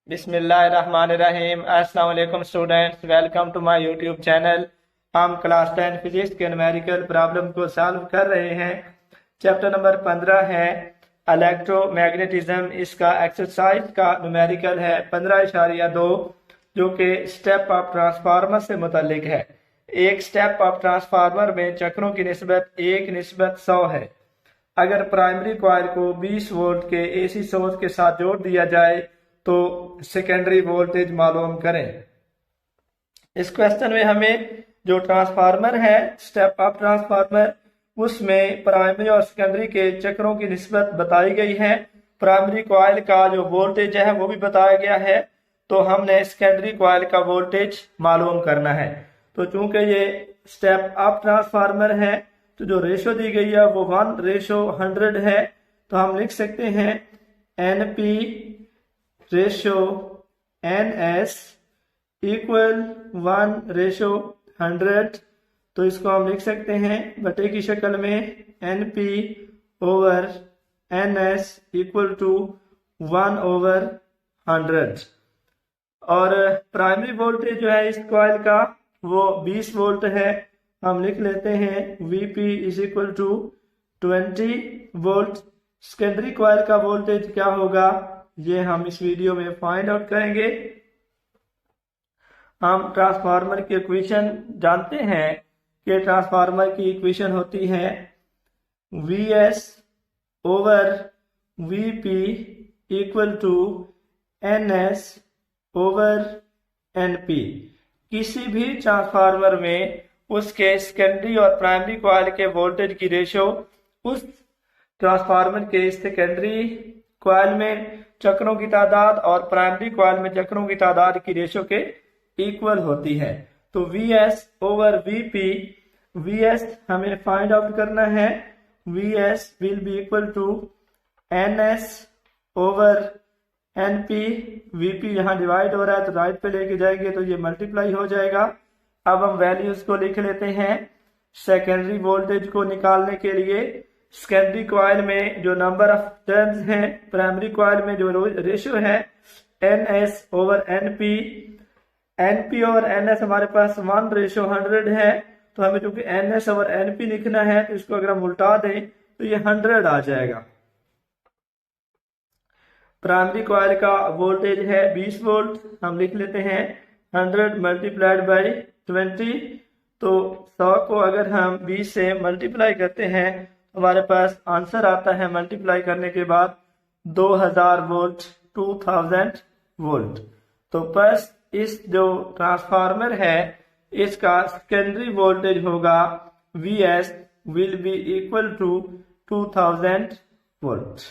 बिस्मिल्लाहिर्रहमानिर्रहीम। अस्सलाम वालेकुम students, welcome to my YouTube channel. हम क्लास 10 फिजिक्स के न्यूमेरिकल प्रॉब्लम को सॉल्व कर रहे हैं। चैप्टर नंबर 15 है इलेक्ट्रोमैग्नेटिज्म। इसका एक्सरसाइज का न्यूमेरिकल है 15.2, जो कि स्टेप ऑफ ट्रांसफार्मर से मुतालिक है। एक स्टेप ऑफ ट्रांसफार्मर में चक्रों की निस्बत 1:100 है। अगर प्राइमरी कॉइल को 20 वोल्ट के एसी सोर्स के साथ जोड़ दिया जाए तो सेकेंडरी वोल्टेज मालूम करें। इस क्वेश्चन में हमें जो ट्रांसफार्मर है, स्टेप अप ट्रांसफार्मर, उसमें प्राइमरी और सेकेंडरी के चक्रों की निस्बत बताई गई है। प्राइमरी कॉइल का जो वोल्टेज है वो भी बताया गया है। तो हमने सेकेंडरी कॉइल का वोल्टेज मालूम करना है। तो चूंकि ये स्टेप अप ट्रांसफार्मर है तो जो रेशो दी गई है वो 1:100 है। तो हम लिख सकते हैं NP रेशो NS इक्वल 1:100। तो इसको हम लिख सकते हैं बटे की शक्ल में NP over NS equal to 1/100। और प्राइमरी वोल्टेज जो है इस कॉइल का वो 20 वोल्ट है। हम लिख लेते हैं VP is equal to 20 volt. Secondary coil का वोल्टेज क्या होगा ये हम इस वीडियो में फाइंड आउट करेंगे। हम ट्रांसफार्मर की इक्वेशन जानते हैं कि ट्रांसफार्मर की इक्वेशन होती है VS over VP equal to NS over NP। किसी भी ट्रांसफार्मर में उसके सेकेंडरी और प्राइमरी कॉइल के वोल्टेज की रेशो उस ट्रांसफार्मर के सेकेंडरी कॉइल में चक्रों की तादाद और प्राइमरी कॉइल में चक्रों की तादाद की रेशो के इक्वल होती है। तो VS ओवर VP, VS हमें फाइंड आउट करना है। VS will be equal to NS over NP। VP यहाँ डिवाइड हो रहा है तो राइट पे लेके जाएंगे तो ये मल्टीप्लाई हो जाएगा। अब हम वैल्यूज को लिख लेते हैं सेकेंडरी वोल्टेज को निकालने के लिए। सेकेंडरी कॉइल में जो नंबर ऑफ टर्न्स हैं, प्राइमरी कॉइल में जो रेशियो है NS over NP। NP over NS हमारे पास 1:100 है। तो हमें चूंकि NS ओवर NP लिखना है तो इसको अगर हम उल्टा दें तो ये 100 आ जाएगा। प्राइमरी कॉइल का वोल्टेज है 20 वोल्ट। हम लिख लेते हैं 100 मल्टीप्लाइड बाई 20। तो 100 को अगर हम 20 से मल्टीप्लाई करते हैं हमारे पास आंसर आता है मल्टीप्लाई करने के बाद 2000 वोल्ट, 2000 वोल्ट। तो बस इस जो ट्रांसफार्मर है इसका सेकेंडरी वोल्टेज होगा VS will be equal to 2000 volt.